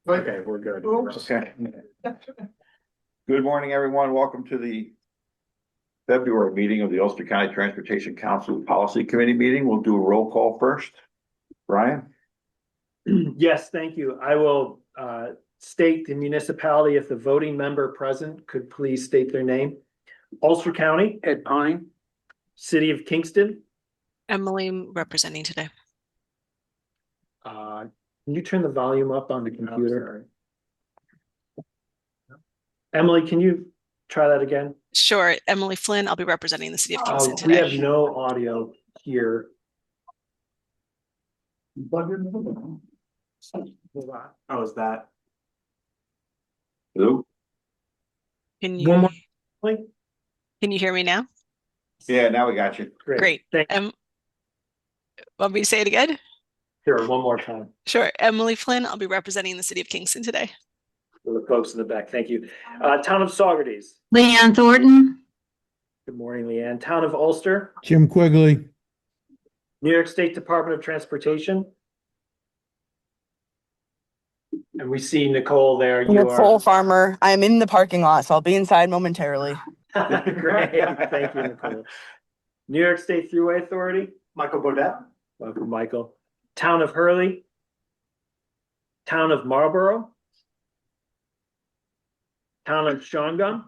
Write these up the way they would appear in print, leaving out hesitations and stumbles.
Okay, we're good. Okay. Good morning, everyone. Welcome to the February meeting of the Ulster County Transportation Council Policy Committee meeting. We'll do a roll call first. Brian? Yes, thank you. I will state the municipality. If the voting member present could please state their name. Ulster County. Ed Pine. City of Kingston. Emily representing today. Can you turn the volume up on the computer? Emily, can you try that again? Sure. Emily Flynn, I'll be representing the city of Kingston We today. have no audio here. How is that? Hello? Can One more, you, please? can you hear me now? Yeah, now we got you. Great. Thank you. Want me to say it again? Sure, one more time. Sure. Emily Flynn, I'll be representing the city of Kingston today. For the folks in the back, thank you. Town of Saugerties. Leanne Thornton. Good morning, Leanne. Town of Ulster. Jim Quigley. New York State Department of Transportation. And we see Nicole there. You Nicole are Farmer. I'm in the parking lot, so I'll be inside momentarily. great. Thank you, Nicole. New York State Thruway Authority. Michael Bodette. Welcome, Michael. Town of Hurley. Town of Marlborough. Town of Shawangunk.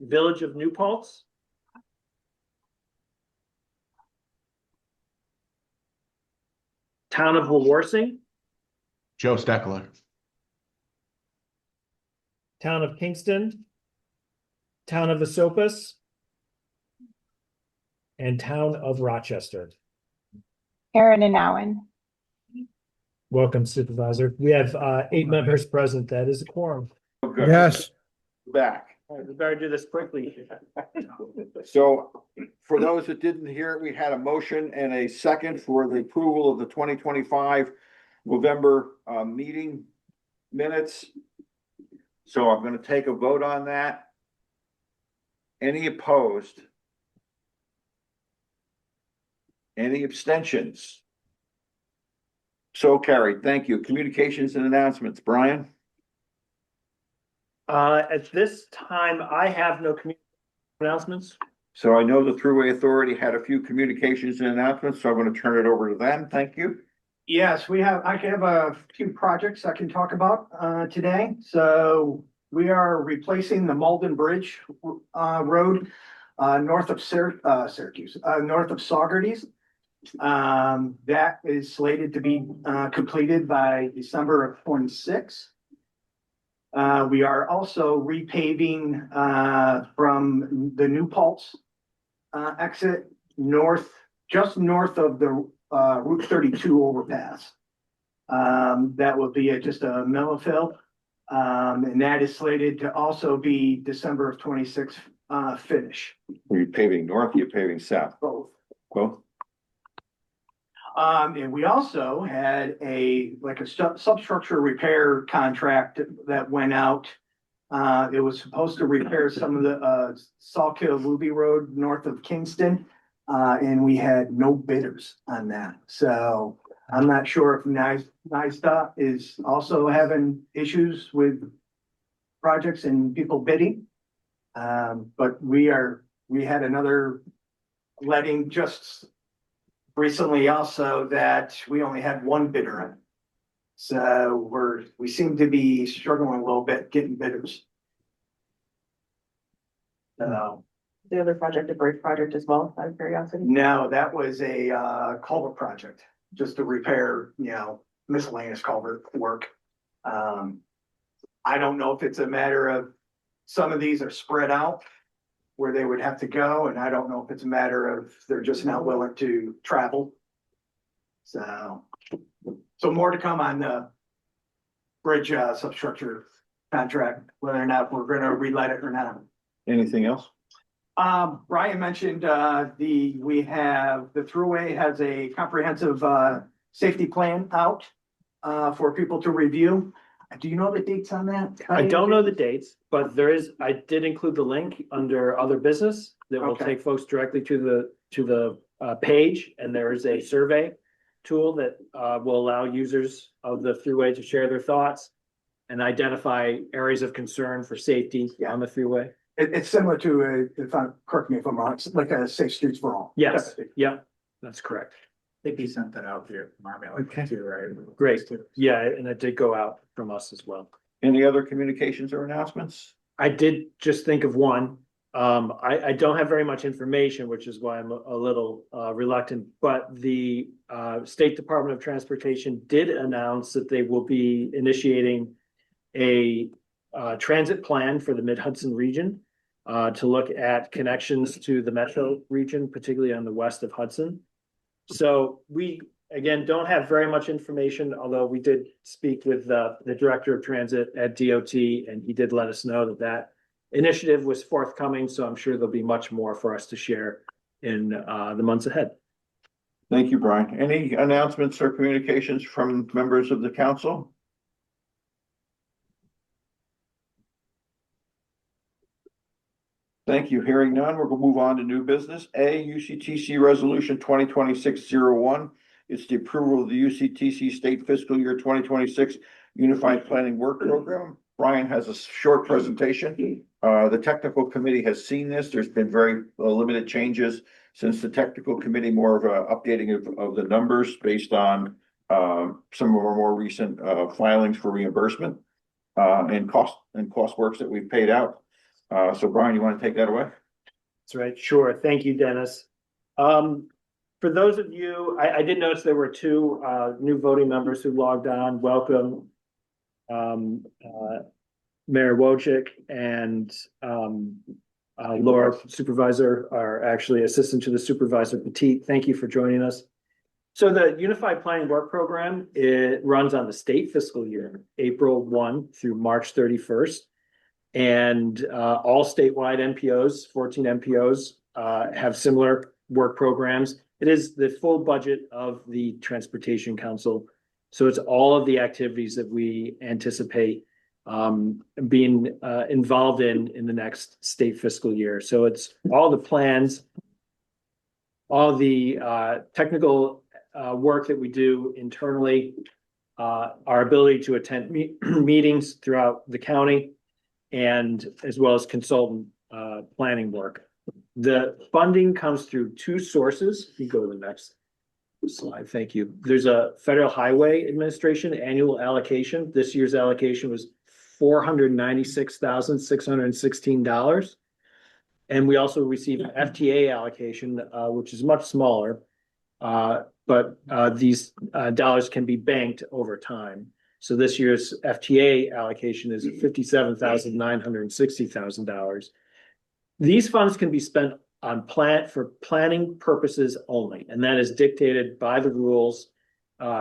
Village of New Paltz. Town of Wawarsing. Joe Steckler. Town of Kingston. Town of Esopus. And Town of Rochester. Aaron and Owen. Welcome, Supervisor. We have 8 members present. That is a quorum. Good. Yes. Back. All right, we better do this quickly. So for those that didn't hear it, we had a motion and a second for the approval of the 2025 November meeting minutes. So I'm going to take a vote on that. Any opposed? Any abstentions? So carried. Thank you. Communications and announcements. Brian? At this time, I have no community announcements. So I know the Thruway Authority had a few communications and announcements, so I'm going to turn it over to them. Thank you. Yes, I have a few projects I can talk about today. So we are replacing the Malden Bridge road north of Syracuse, north of Saugerties. That is slated to be completed by December of 26. We are also repaving from the New Paltz exit just north of the Route 32 overpass. That will be just a mellow fill. And that is slated to also be December of 26 finish. Are you paving north? Or are you paving south? Both. Both. And we also had a substructure repair contract that went out. It was supposed to repair some of the Sawkill Ruby Road north of Kingston. And we had no bidders on that. So I'm not sure if NISTA is also having issues with projects and people bidding. But we had another letting just recently also that we only had one bidder in. So we seem to be struggling a little bit getting bidders. So The other project, a bridge project as well, out of curiosity? no, that was a culvert project, just to repair, miscellaneous culvert work. I don't know if it's a matter of some of these are spread out where they would have to go, and I don't know if it's a matter of they're just not willing to travel. So more to come on the bridge substructure contract, whether or not we're gonna relet it or not. Anything else? Brian mentioned the Thruway has a comprehensive safety plan out for people to review. Do you know the dates on that? I don't know the dates, but I did include the link under other business that will Okay. take folks directly to the page, and there is a survey tool that will allow users of the thruway to share their thoughts and identify areas of concern for safety on the thruway. It's similar to correct me if I'm wrong, it's like a Safe Streets for All. Yes, yeah, that's correct. I think he sent that out here, Okay. too, right? Great. Yeah, and it did go out from us as well. Any other communications or announcements? I did just think of one. I don't have very much information, which is why I'm a little reluctant, but the State Department of Transportation did announce that they will be initiating a transit plan for the Mid-Hudson region to look at connections to the metro region, particularly on the west of Hudson. So we, again, don't have very much information, although we did speak with the director of transit at DOT, and he did let us know that that initiative was forthcoming. So I'm sure there'll be much more for us to share in the months ahead. Thank you, Brian. Any announcements or communications from members of the council? Thank you. Hearing none, we're gonna move on to new business. UCTC Resolution 2026-01. It's the approval of the UCTC State Fiscal Year 2026 Unified Planning Work Program. Brian has a short presentation. The technical committee has seen this. There's been very limited changes since the technical committee, more of a updating of the numbers based on some of our more recent filings for reimbursement and cost works that we've paid out. So Brian, you want to take that away? That's right. Sure. Thank you, Dennis. For those of you, I did notice there were two new voting members who logged on. Welcome. Mayor Wojcik and Laura Supervisor are actually assistant to the Supervisor Petit. Thank you for joining us. So the Unified Planning Work Program, it runs on the state fiscal year, April 1 through March 31st. And all statewide MPOs, 14 MPOs, have similar work programs. It is the full budget of the Transportation Council. So it's all of the activities that we anticipate being involved in the next state fiscal year. So it's all the plans, all the technical work that we do internally, our ability to attend meetings throughout the county, and as well as consultant planning work. The funding comes through two sources. You go to the next slide. Thank you. There's a Federal Highway Administration annual allocation. This year's allocation was $496,616. And we also received an FTA allocation, which is much smaller, but these dollars can be banked over time. So this year's FTA allocation is $57,960,000. These funds can be spent on for planning purposes only, and that is dictated by the rules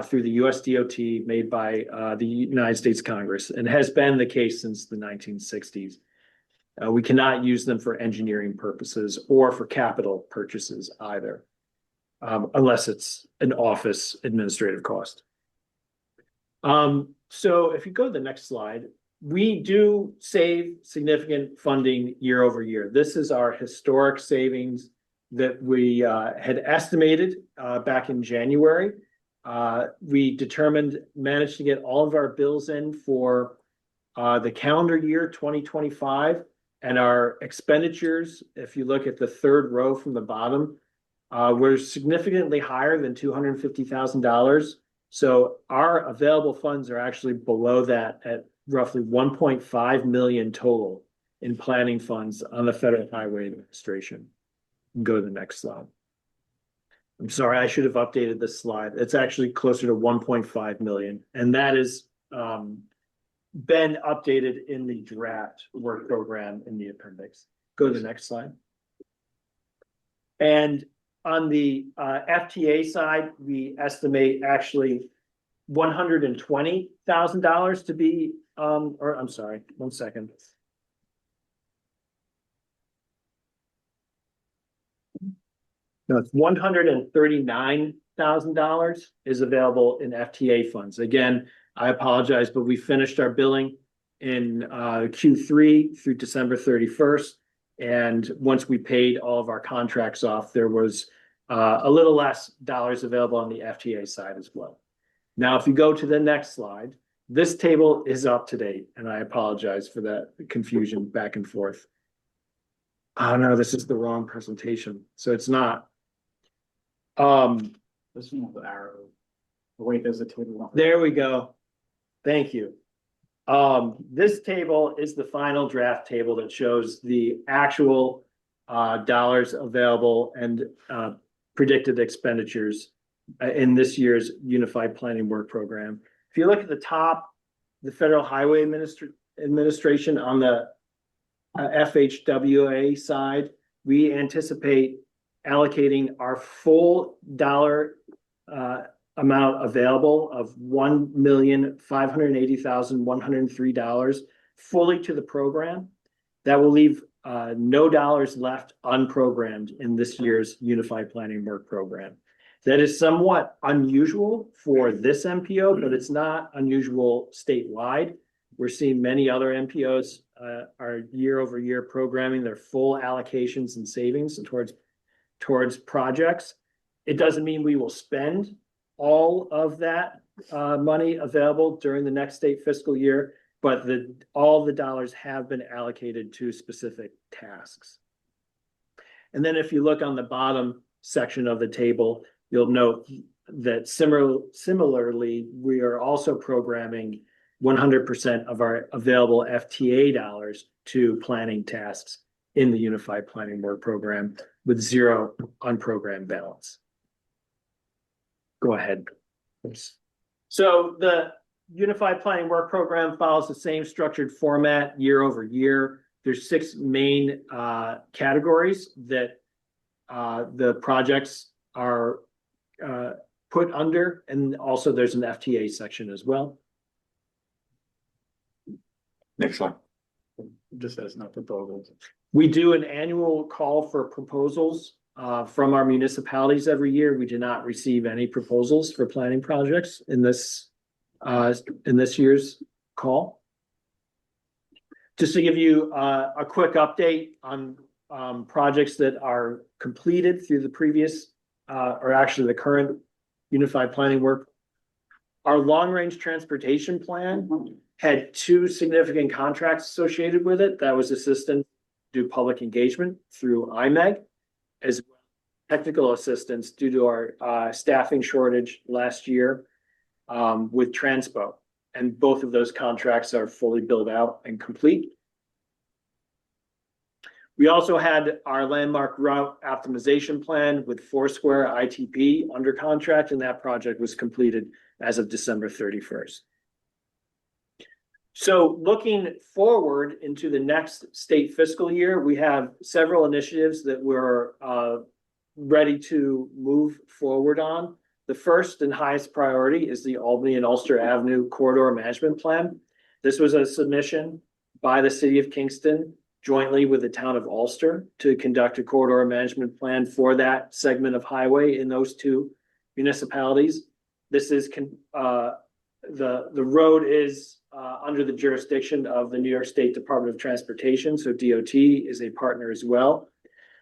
through the US DOT made by the United States Congress, and has been the case since the 1960s. We cannot use them for engineering purposes or for capital purchases either, unless it's an office administrative cost. So if you go to the next slide, we do save significant funding year over year. This is our historic savings that we had estimated back in January. We managed to get all of our bills in for the calendar year 2025, and our expenditures, if you look at the third row from the bottom, were significantly higher than $250,000. So our available funds are actually below that at roughly 1.5 million total in planning funds on the Federal Highway Administration. Go to the next slide. I'm sorry, I should have updated this slide. It's actually closer to 1.5 million. And that has been updated in the draft work program in the appendix. Go to the next slide. And on the FTA side, we estimate actually $120,000 to be, or I'm sorry, 1 second. No, it's $139,000 is available in FTA funds. Again, I apologize, but we finished our billing in Q3 through December 31st. And once we paid all of our contracts off, there was a little less dollars available on the FTA side as well. Now, if you go to the next slide, this table is up to date, and I apologize for that confusion back and forth. Oh no, this is the wrong presentation, so it's not. This one with the arrow. Wait, there's a table. There we go. Thank you. This table is the final draft table that shows the actual dollars available and predicted expenditures in this year's Unified Planning Work Program. If you look at the top, the Federal Highway Administration on the FHWA side, we anticipate allocating our full dollar amount available of $1,580,103 fully to the program. That will leave no dollars left unprogrammed in this year's Unified Planning Work Program. That is somewhat unusual for this MPO, but it's not unusual statewide. We're seeing many other MPOs are year over year programming their full allocations and savings towards projects. It doesn't mean we will spend all of that money available during the next state fiscal year, but all the dollars have been allocated to specific tasks. And then if you look on the bottom section of the table, you'll note that similarly, we are also programming 100% of our available FTA dollars to planning tasks in the Unified Planning Work Program with zero unprogrammed balance. Go ahead. So the Unified Planning Work Program follows the same structured format year over year. There's 6 main categories that the projects are put under, and also there's an FTA section as well. Next slide. Just says no proposals. We do an annual call for proposals from our municipalities every year. We do not receive any proposals for planning projects in this year's call. Just to give you a quick update on projects that are completed through the previous or actually the current Unified Planning Work. Our long-range transportation plan had 2 significant contracts associated with it. That was assistance to public engagement through IMEG, as well as technical assistance due to our staffing shortage last year with Transpo. And both of those contracts are fully built out and complete. We also had our landmark route optimization plan with Foursquare ITP under contract, and that project was completed as of December 31st. So looking forward into the next state fiscal year, we have several initiatives that we're ready to move forward on. The first and highest priority is the Albany and Ulster Avenue Corridor Management Plan. This was a submission by the City of Kingston jointly with the town of Ulster to conduct a corridor management plan for that segment of highway in those 2 municipalities. This is the road is under the jurisdiction of the New York State Department of Transportation, so DOT is a partner as well.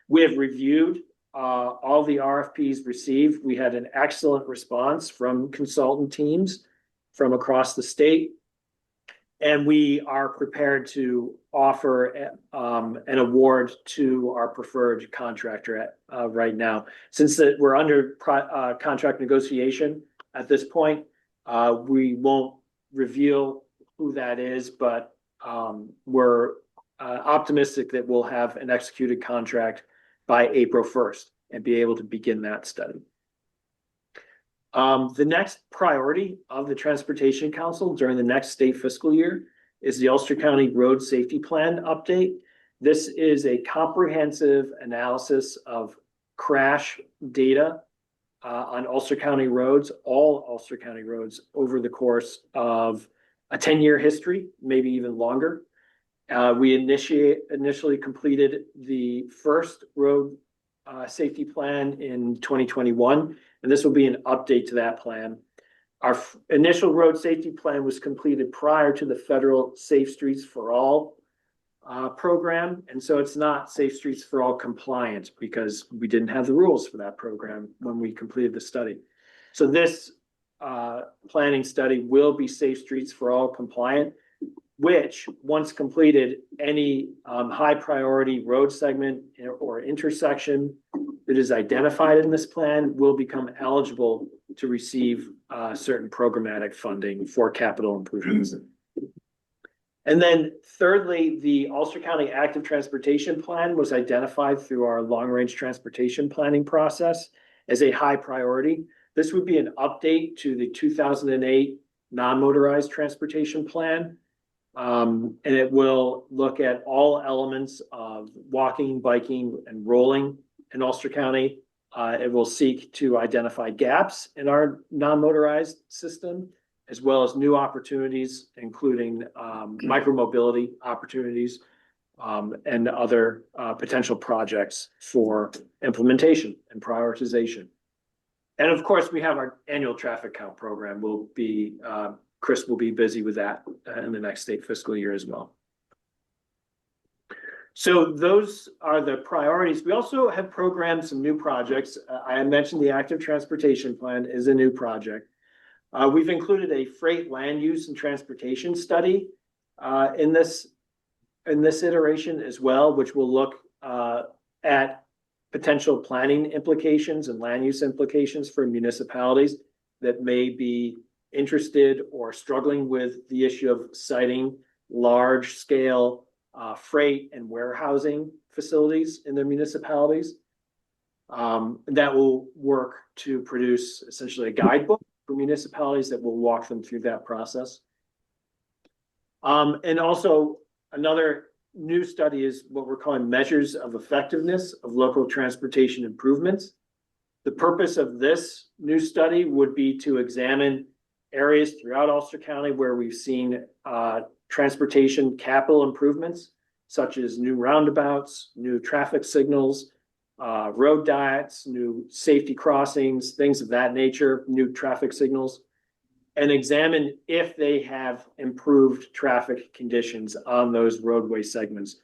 We have reviewed all the RFPs received. We had an excellent response from consultant teams from across the state, and we are prepared to offer an award to our preferred contractor right now. Since we're under contract negotiation at this point, we won't reveal who that is, but we're optimistic that we'll have an executed contract by April 1st and be able to begin that study. The next priority of the Transportation Council during the next state fiscal year is the Ulster County Road Safety Plan update. This is a comprehensive analysis of crash data on Ulster County roads, all Ulster County roads over the course of a 10-year history, maybe even longer. We initially completed the first road safety plan in 2021, and this will be an update to that plan. Our initial road safety plan was completed prior to the federal Safe Streets for All program, and so it's not Safe Streets for All compliant because we didn't have the rules for that program when we completed the study. So this planning study will be Safe Streets for All compliant, which, once completed, any high priority road segment or intersection that is identified in this plan will become eligible to receive certain programmatic funding for capital improvements. And then thirdly, the Ulster County Active Transportation Plan was identified through our long-range transportation planning process as a high priority. This would be an update to the 2008 non-motorized transportation plan. And it will look at all elements of walking, biking, and rolling in Ulster County. It will seek to identify gaps in our non-motorized system, as well as new opportunities, including micromobility opportunities and other potential projects for implementation and prioritization. And of course, we have our annual traffic count program. Chris will be busy with that in the next state fiscal year as well. So those are the priorities. We also have programmed some new projects. I mentioned the Active Transportation Plan is a new project. We've included a freight land use and transportation study in this iteration as well, which will look at potential planning implications and land use implications for municipalities that may be interested or struggling with the issue of siting large scale freight and warehousing facilities in their municipalities. That will work to produce essentially a guidebook for municipalities that will walk them through that process. And also another new study is what we're calling measures of effectiveness of local transportation improvements. The purpose of this new study would be to examine areas throughout Ulster County where we've seen transportation capital improvements, such as new roundabouts, new traffic signals, road diets, new safety crossings, things of that nature, new traffic signals, and examine if they have improved traffic conditions on those roadway segments.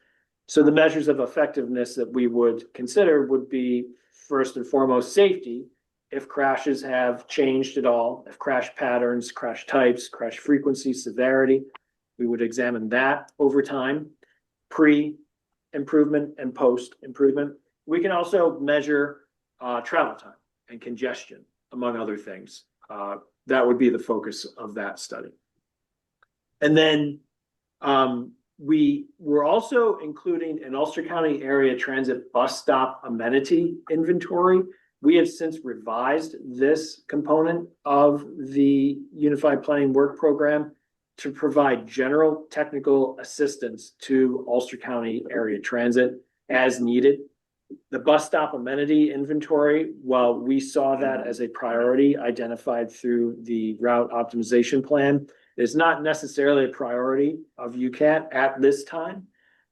So the measures of effectiveness that we would consider would be, first and foremost, safety. If crashes have changed at all, if crash patterns, crash types, crash frequency, severity, we would examine that over time, pre-improvement and post-improvement. We can also measure travel time and congestion, among other things. That would be the focus of that study. And then we were also including an Ulster County area transit bus stop amenity inventory. We have since revised this component of the Unified Planning Work Program to provide general technical assistance to Ulster County area transit as needed. The bus stop amenity inventory, while we saw that as a priority identified through the route optimization plan, is not necessarily a priority of UCAT at this time.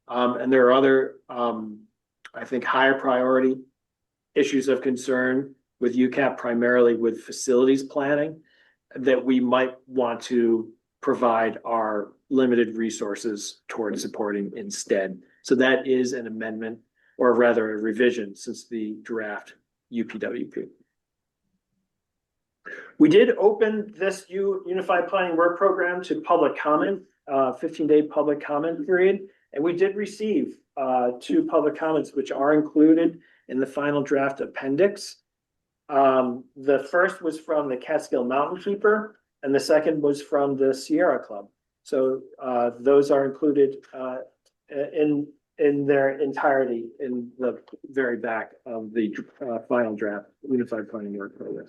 And there are other, I think, higher priority issues of concern with UCAT, primarily with facilities planning, that we might want to provide our limited resources towards supporting instead. So that is an amendment, or rather a revision, since the draft UPWP. We did open this Unified Planning Work Program to public comment, 15-day public comment period, and we did receive 2 public comments, which are included in the final draft appendix. The first was from the Catskill Mountain Keeper, and the second was from the Sierra Club. So those are included in their entirety in the very back of the final draft Unified Planning Work Program.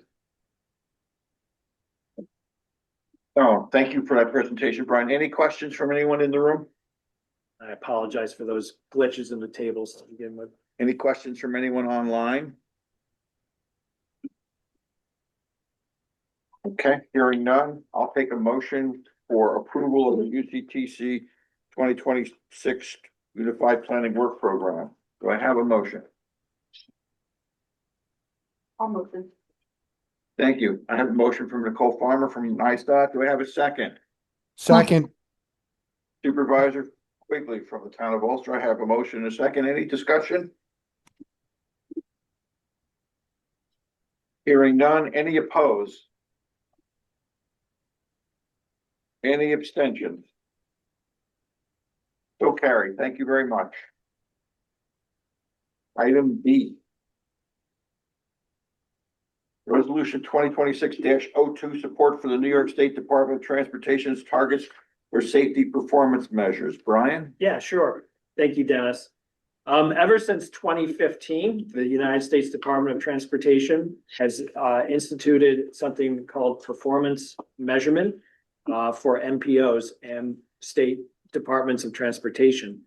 Oh, thank you for that presentation, Brian. Any questions from anyone in the room? I apologize for those glitches in the tables to begin with. Any questions from anyone online? Okay, hearing none, I'll take a motion for approval of the UCTC 2026 Unified Planning Work Program. Do I have a motion? I'll move this. Thank you. I have a motion from Nicole Farmer from NISTOT. Do I have a second? Second. Supervisor Quigley from the town of Ulster. I have a motion and a second. Any discussion? Hearing none. Any opposed? Any abstentions? So carried. Thank you very much. Item B. Resolution 2026-02, support for the New York State Department of Transportation's targets for safety performance measures. Brian? Yeah, sure. Thank you, Dennis. Ever since 2015, the United States Department of Transportation has instituted something called performance measurement for MPOs and state departments of transportation.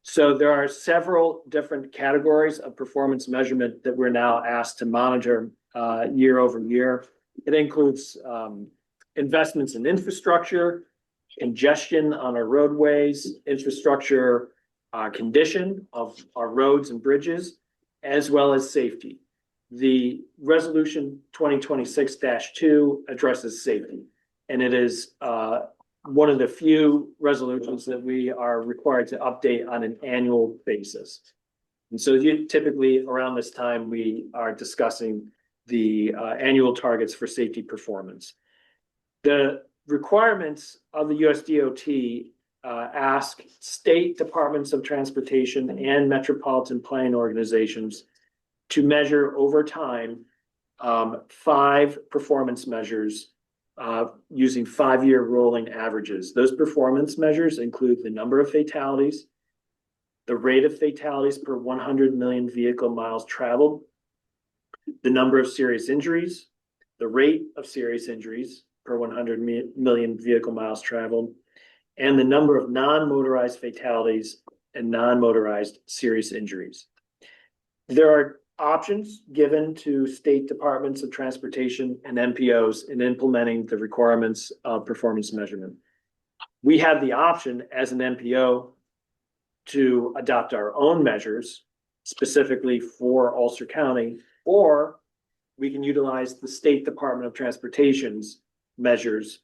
So there are several different categories of performance measurement that we're now asked to monitor year over year. It includes investments in infrastructure, congestion on our roadways, infrastructure condition of our roads and bridges, as well as safety. The resolution 2026-2 addresses safety, and it is one of the few resolutions that we are required to update on an annual basis. And so typically around this time, we are discussing the annual targets for safety performance. The requirements of the USDOT ask state departments of transportation and metropolitan planning organizations to measure over time 5 performance measures using 5-year rolling averages. Those performance measures include the number of fatalities, the rate of fatalities per 100 million vehicle miles traveled, the number of serious injuries, the rate of serious injuries per 100 million vehicle miles traveled, and the number of non-motorized fatalities and non-motorized serious injuries. There are options given to state departments of transportation and MPOs in implementing the requirements of performance measurement. We have the option as an MPO to adopt our own measures specifically for Ulster County, or we can utilize the State Department of Transportation's measures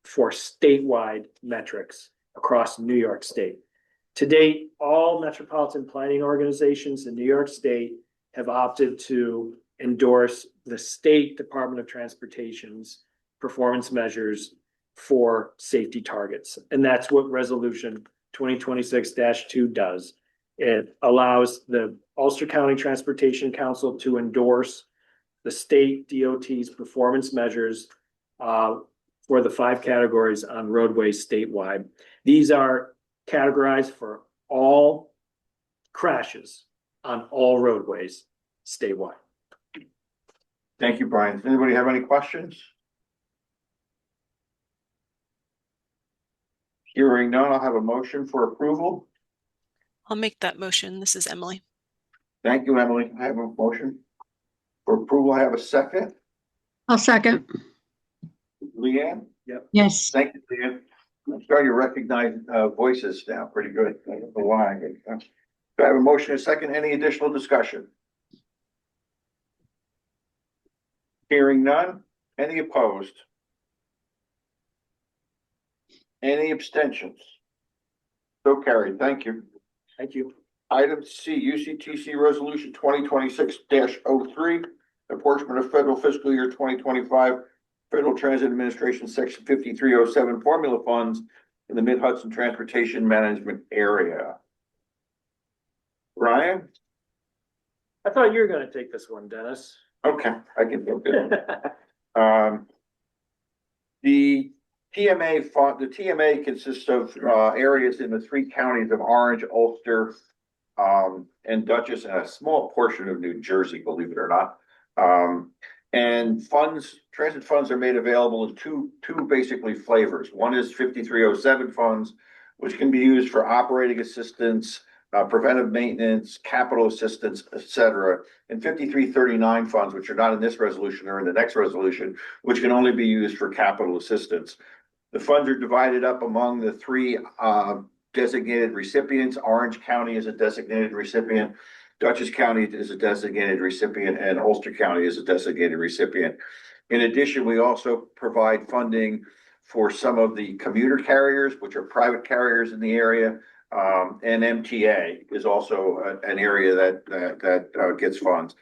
for statewide metrics across New York State. To date, all metropolitan planning organizations in New York State have opted to endorse the State Department of Transportation's performance measures for safety targets. And that's what Resolution 2026-2 does. It allows the Ulster County Transportation Council to endorse the state DOT's performance measures for the 5 categories on roadways statewide. These are categorized for all crashes on all roadways statewide. Thank you, Brian. Does anybody have any questions? Hearing none, I'll have a motion for approval. I'll make that motion. This is Emily. Thank you, Emily. I have a motion for approval. I have a second. I'll second. Leanne? Yes. Thank you, Leanne. I'm starting to recognize voices now pretty good. I don't know why. Do I have a motion and a second? Any additional discussion? Hearing none. Any opposed? Any abstentions? So carried. Thank you. Thank you. Item C, UCTC Resolution 2026-03, apportionment of federal fiscal year 2025 Federal Transit Administration Section 5307 formula funds in the Mid-Hudson Transportation Management Area. Ryan? I thought you were going to take this one, Dennis. Okay, I can do it. The TMA consists of areas in the 3 counties of Orange, Ulster, and Dutchess, and a small portion of New Jersey, believe it or not. And transit funds are made available in two basically flavors. One is 5307 funds, which can be used for operating assistance, preventive maintenance, capital assistance, etc. And 5339 funds, which are not in this resolution or in the next resolution, which can only be used for capital assistance. The funds are divided up among the 3 designated recipients. Orange County is a designated recipient, Dutchess County is a designated recipient, and Ulster County is a designated recipient. In addition, we also provide funding for some of the commuter carriers, which are private carriers in the area. And MTA is also an area that gets funds.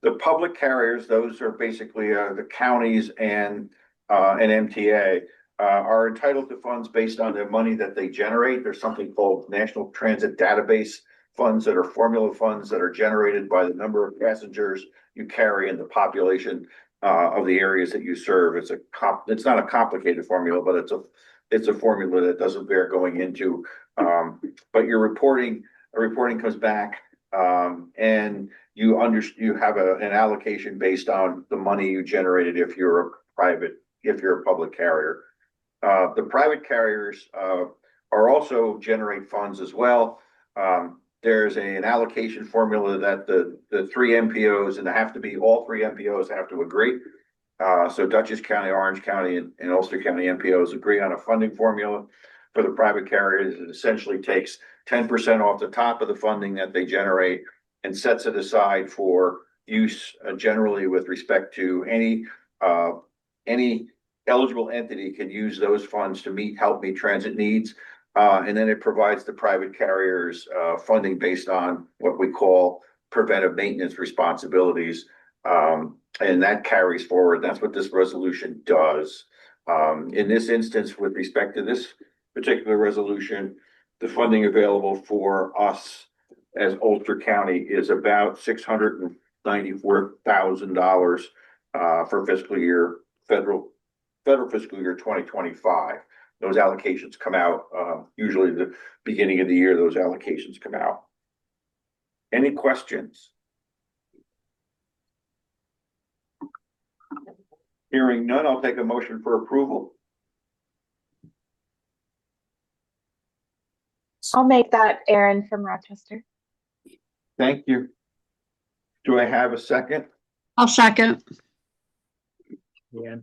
The public carriers, those are basically the counties and MTA, are entitled to funds based on the money that they generate. There's something called National Transit Database funds that are formula funds that are generated by the number of passengers you carry and the population of the areas that you serve. It's not a complicated formula, but it's a formula that doesn't bear going into. But your reporting comes back, and you have an allocation based on the money you generated if you're a public carrier. The private carriers are also generate funds as well. There's an allocation formula that the three MPOs, and all three MPOs have to agree. So Dutchess County, Orange County, and Ulster County MPOs agree on a funding formula for the private carriers. It essentially takes 10% off the top of the funding that they generate and sets it aside for use generally with respect to any eligible entity can use those funds to help meet transit needs. And then it provides the private carriers funding based on what we call preventive maintenance responsibilities. And that carries forward. That's what this resolution does. In this instance, with respect to this particular resolution, the funding available for us as Ulster County is about $694,000 for federal fiscal year 2025. Those allocations come out usually the beginning of the year. Those allocations come out. Any questions? Hearing none, I'll take a motion for approval. I'll make that, Aaron from Rochester. Thank you. Do I have a second? I'll second. Yeah.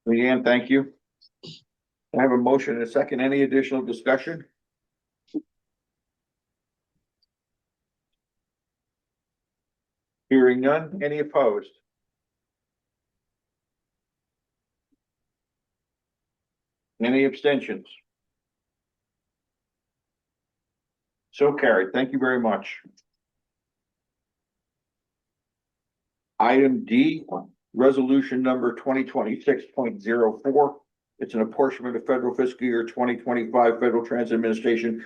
Leanne, thank you. I have a motion and a second. Any additional discussion? Hearing none. Any opposed? Any abstentions? So carried. Thank you very much. Item D, resolution number 2026.04. It's an apportionment of federal fiscal year 2025 Federal Transit Administration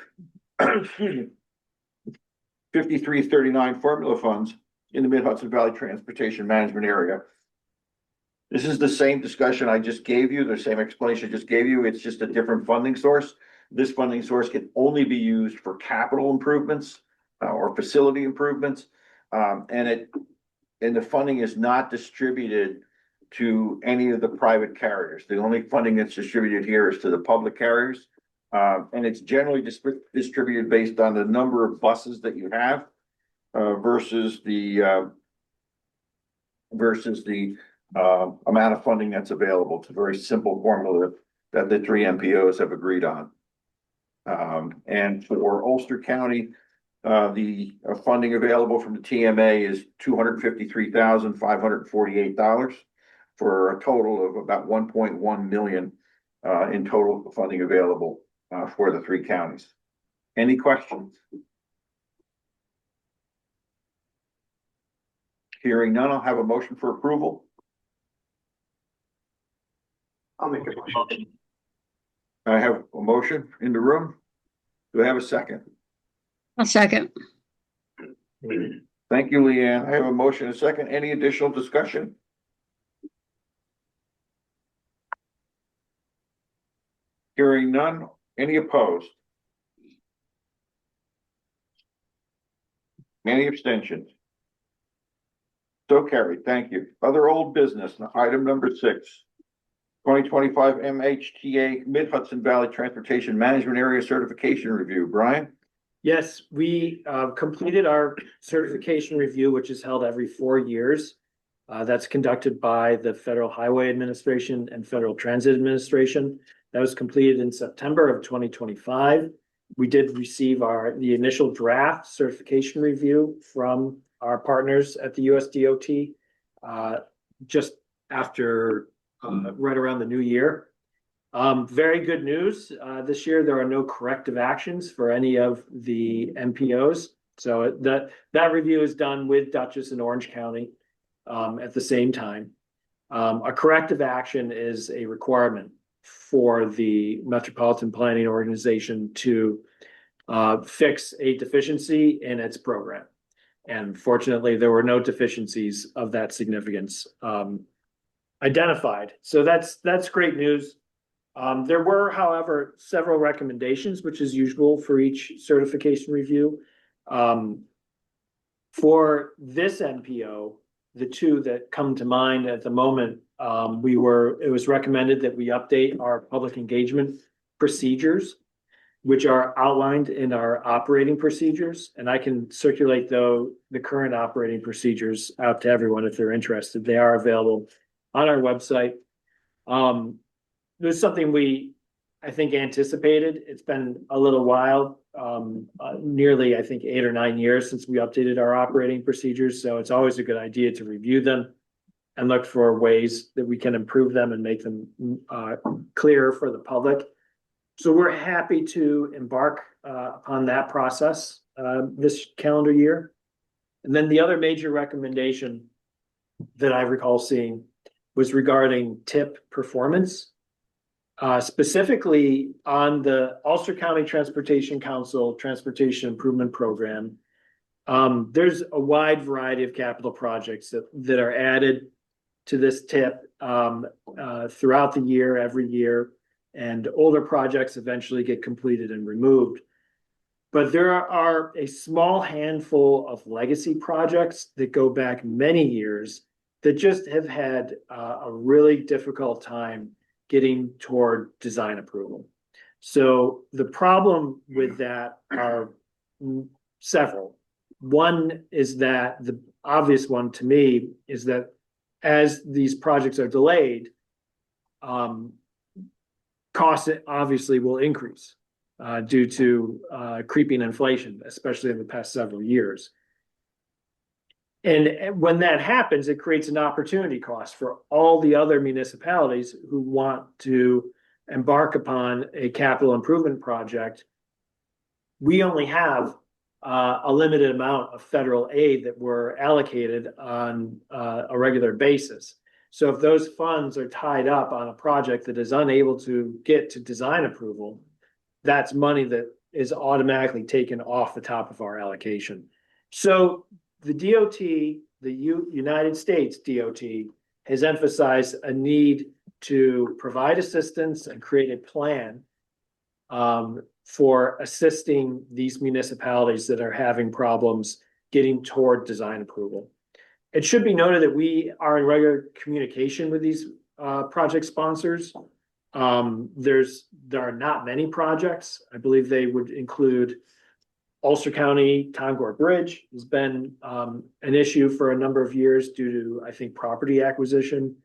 5339 formula funds in the Mid-Hudson Valley Transportation Management Area. This is the same discussion I just gave you, the same explanation I just gave you. It's just a different funding source. This funding source can only be used for capital improvements or facility improvements. And the funding is not distributed to any of the private carriers. The only funding that's distributed here is to the public carriers. And it's generally distributed based on the number of buses that you have versus the amount of funding that's available. It's a very simple formula that the three MPOs have agreed on. And for Ulster County, the funding available from the TMA is $253,548 for a total of about 1.1 million in total funding available for the three counties. Any questions? Hearing none, I'll have a motion for approval. I'll make a motion. I have a motion in the room. Do I have a second? I'll second. Thank you, Leanne. I have a motion and a second. Any additional discussion? Hearing none. Any opposed? Any abstentions? So carried. Thank you. Other old business, item number 6. 2025 MHTA Mid-Hudson Valley Transportation Management Area Certification Review. Brian? Yes, we completed our certification review, which is held every 4 years. That's conducted by the Federal Highway Administration and Federal Transit Administration. That was completed in September of 2025. We did receive the initial draft certification review from our partners at the USDOT just after right around the new year. Very good news. This year, there are no corrective actions for any of the MPOs. So that review is done with Dutchess and Orange County at the same time. A corrective action is a requirement for the Metropolitan Planning Organization to fix a deficiency in its program. And fortunately, there were no deficiencies of that significance identified. So that's great news. There were, however, several recommendations, which is usual for each certification review. For this MPO, the two that come to mind at the moment, it was recommended that we update our public engagement procedures, which are outlined in our operating procedures. And I can circulate the current operating procedures out to everyone if they're interested. They are available on our website. There's something I think, anticipated. It's been a little while, nearly, I think, 8 or 9 years since we updated our operating procedures. So it's always a good idea to review them and look for ways that we can improve them and make them clearer for the public. So we're happy to embark upon that process this calendar year. And then the other major recommendation that I recall seeing was regarding TIP performance. Specifically on the Ulster County Transportation Council Transportation Improvement Program. There's a wide variety of capital projects that are added to this TIP throughout the year, every year, and older projects eventually get completed and removed. But there are a small handful of legacy projects that go back many years that just have had a really difficult time getting toward design approval. So the problem with that are several. One is that the obvious one to me is that as these projects are delayed, costs obviously will increase due to creeping inflation, especially in the past several years. And when that happens, it creates an opportunity cost for all the other municipalities who want to embark upon a capital improvement project. We only have a limited amount of federal aid that we're allocated on a regular basis. So if those funds are tied up on a project that is unable to get to design approval, that's money that is automatically taken off the top of our allocation. So the DOT, the United States DOT, has emphasized a need to provide assistance and create a plan for assisting these municipalities that are having problems getting toward design approval. It should be noted that we are in regular communication with these project sponsors. There are not many projects. I believe they would include Ulster County Tongore Bridge has been an issue for a number of years due to, I think, property acquisition.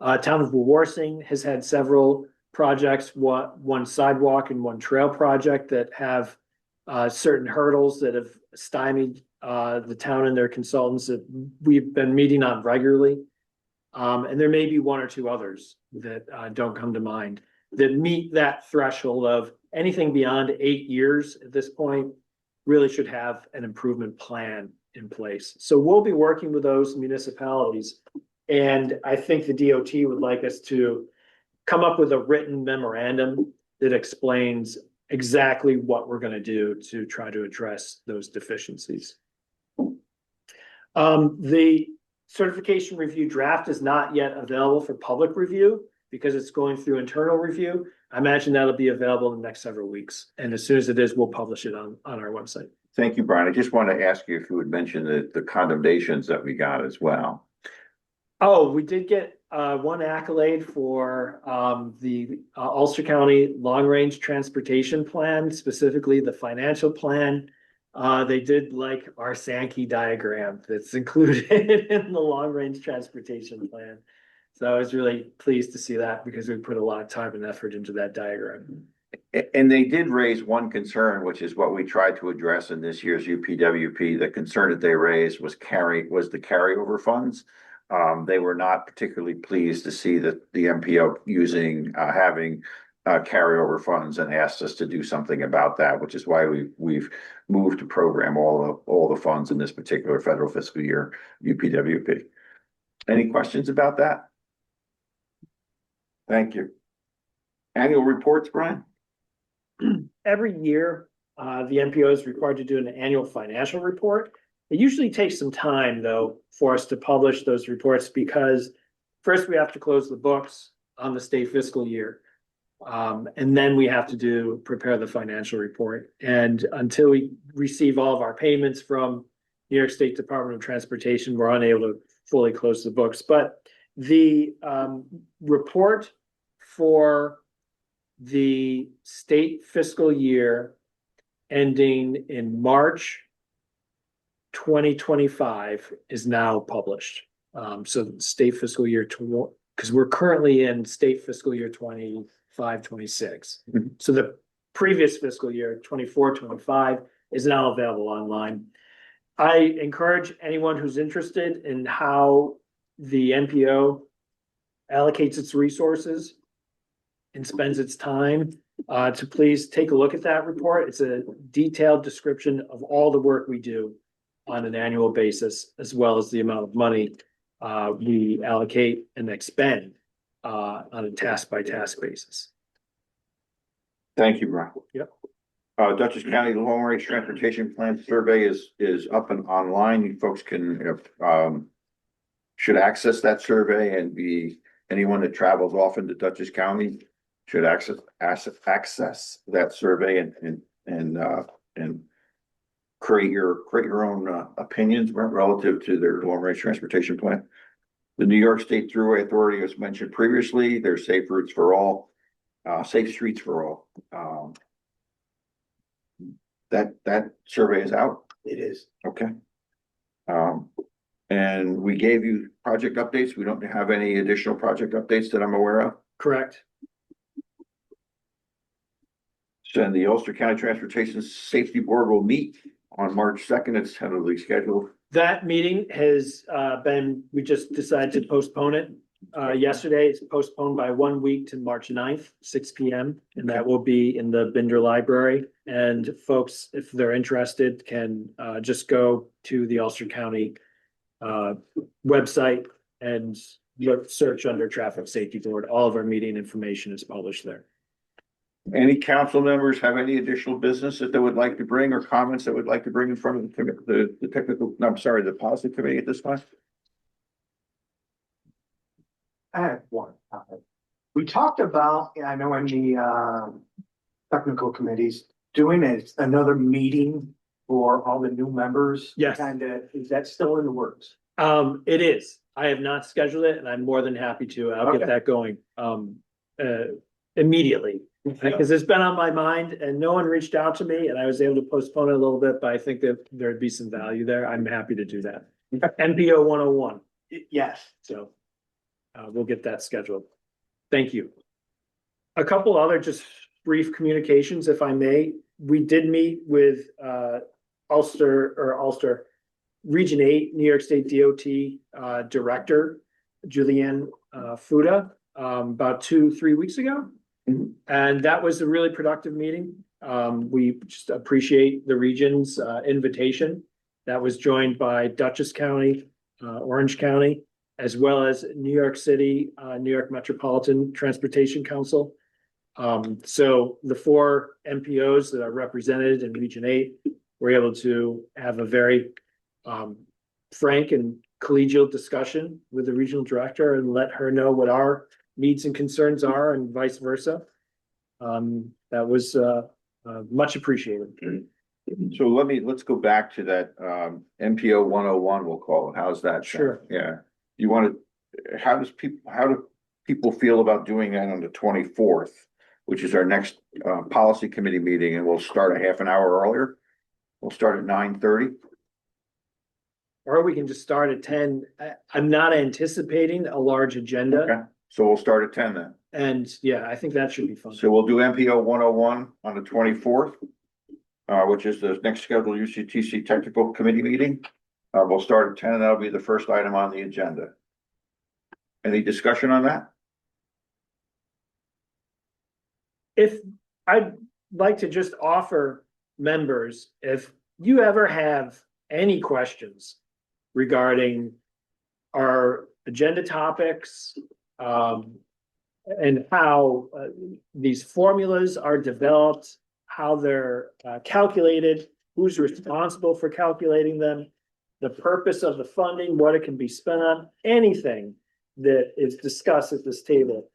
Town of Warsing has had several projects, one sidewalk and one trail project that have certain hurdles that have stymied the town and their consultants that we've been meeting on regularly. And there may be one or two others that don't come to mind that meet that threshold of anything beyond 8 years at this point really should have an improvement plan in place. So we'll be working with those municipalities. And I think the DOT would like us to come up with a written memorandum that explains exactly what we're going to do to try to address those deficiencies. The certification review draft is not yet available for public review because it's going through internal review. I imagine that'll be available in the next several weeks. And as soon as it is, we'll publish it on our website. Thank you, Brian. I just want to ask you if you would mention the condemnations that we got as well. Oh, we did get one accolade for the Ulster County Long Range Transportation Plan, specifically the financial plan. They did like our Sankey diagram that's included in the Long Range Transportation Plan. So I was really pleased to see that because we put a lot of time and effort into that diagram. And they did raise one concern, which is what we tried to address in this year's UPWP. The concern that they raised was the carryover funds. they were not particularly pleased to see that the MPO having carryover funds, and asked us to do something about that, which is why we've moved to program all the funds in this particular federal fiscal year, UPWP. Any questions about that? Thank you. Annual reports, Brian? Every year, the MPO is required to do an annual financial report. It usually takes some time, though, for us to publish those reports because first we have to close the books on the state fiscal year. And then we have to prepare the financial report. And until we receive all of our payments from New York State Department of Transportation, we're unable to fully close the books. But the report for the state fiscal year ending in March 2025 is now published. So the state fiscal year, because we're currently in state fiscal year 25-26. Mhm. So the previous fiscal year, 24-25, is now available online. I encourage anyone who's interested in how the MPO allocates its resources and spends its time to please take a look at that report. It's a detailed description of all the work we do on an annual basis, as well as the amount of money we allocate and expend on a task-by-task basis. Thank you, Brian. Yep. Dutchess County Long Range Transportation Plan Survey is up and online. You folks can should access that survey, and anyone that travels often to Dutchess County should access that survey and create your own opinions relative to their long range transportation plan. The New York State Thruway Authority, as mentioned previously, there's safe routes for all, safe streets for all. That survey is out. It is. Okay. And we gave you project updates. We don't have any additional project updates that I'm aware of. Correct. And the Ulster County Transportation Safety Board will meet on March 2nd. It's tentatively scheduled. That meeting has we just decided to postpone it. Yesterday, it's postponed by 1 week to March 9th, 6 p.m. And that will be in the Binder Library. And folks, if they're interested, can just go to the Ulster County website and search under Traffic Safety Board. All of our meeting information is published there. Any council members have any additional business that they would like to bring, or comments that would like to bring in front of the policy committee at this time? I have one. We talked about, I know in the technical committees, doing another meeting for all the new members. Yes. Is that still in the works? It is. I have not scheduled it, and I'm more than happy to. I'll get Okay. that going immediately. Because it's been on my mind and no one reached out to me, and I was able to postpone it a little bit, but I think that there'd be some value there. I'm happy to do that. NPO 101. Yes. So we'll get that scheduled. Thank you. A couple other just brief communications, if I may. We did meet with Ulster Region 8, New York State DOT Director, Julianne Fuda, about 2-3 weeks ago. Mhm. And that was a really productive meeting. We just appreciate the region's invitation. That was joined by Dutchess County, Orange County, as well as New York City, New York Metropolitan Transportation Council. So the 4 MPOs that are represented in Region 8 were able to have a very frank and collegial discussion with the regional director and let her know what our needs and concerns are, and vice versa. That was much appreciated. So let's go back to that MPO 101, we'll call it. How's that? Sure. Yeah. How do people feel about doing that on the 24th, which is our next policy committee meeting, and we'll start a half an hour earlier? We'll start at 9:30. Or we can just start at 10. I'm not anticipating a large agenda. Okay, so we'll start at 10 then. And yeah, I think that should be fun. So we'll do MPO 101 on the 24th, which is the next scheduled UCTC technical committee meeting. We'll start at 10, and that'll be the first item on the agenda. Any discussion on that? If I'd like to just offer members, if you ever have any questions regarding our agenda topics, and how these formulas are developed, how they're calculated, who's responsible for calculating them, the purpose of the funding, what it can be spent on, anything that is discussed at this table,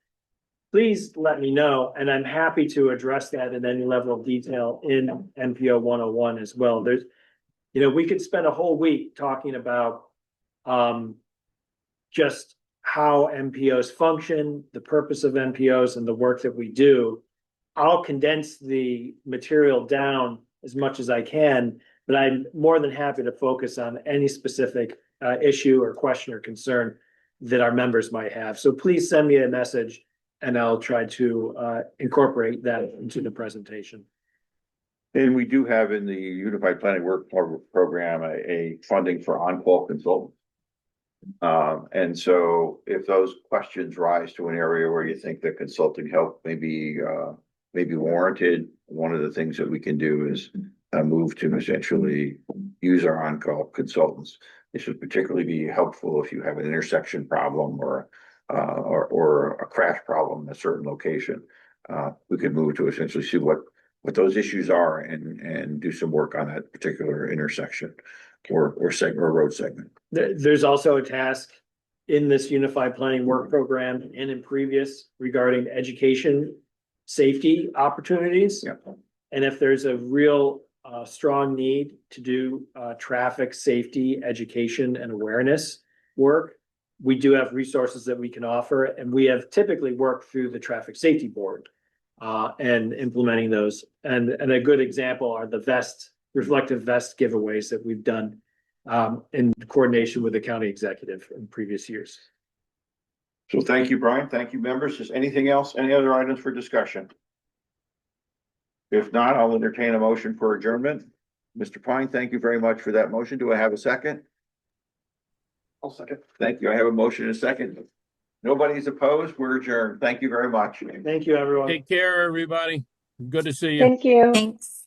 please let me know, and I'm happy to address that in any level of detail in MPO 101 as well. There's, we could spend a whole week talking about just how MPOs function, the purpose of MPOs, and the work that we do. I'll condense the material down as much as I can, but I'm more than happy to focus on any specific issue or question or concern that our members might have. So please send me a message and I'll try to incorporate that into the presentation. And we do have in the Unified Planning Work Program a funding for on-call consultants. And so if those questions rise to an area where you think that consulting help may be warranted, one of the things that we can do is move to essentially use our on-call consultants. This would particularly be helpful if you have an intersection problem or a crash problem in a certain location. We could move to essentially see what those issues are and do some work on that particular intersection or segment or road segment. There's also a task in this Unified Planning Work Program and in previous regarding education safety opportunities. Yep. And if there's a real strong need to do traffic safety education and awareness work, we do have resources that we can offer, and we have typically worked through the Traffic Safety Board and implementing those. And a good example are the reflective vest giveaways that we've done in coordination with the county executive in previous years. So thank you, Brian. Thank you, members. Is anything else? Any other items for discussion? If not, I'll entertain a motion for adjournment. Mr. Pine, thank you very much for that motion. Do I have a second? I'll second. Thank you. I have a motion and a second. Nobody's opposed. We're adjourned. Thank you very much. Thank you, everyone. Take care, everybody. Good to see you. Thank you. Thanks.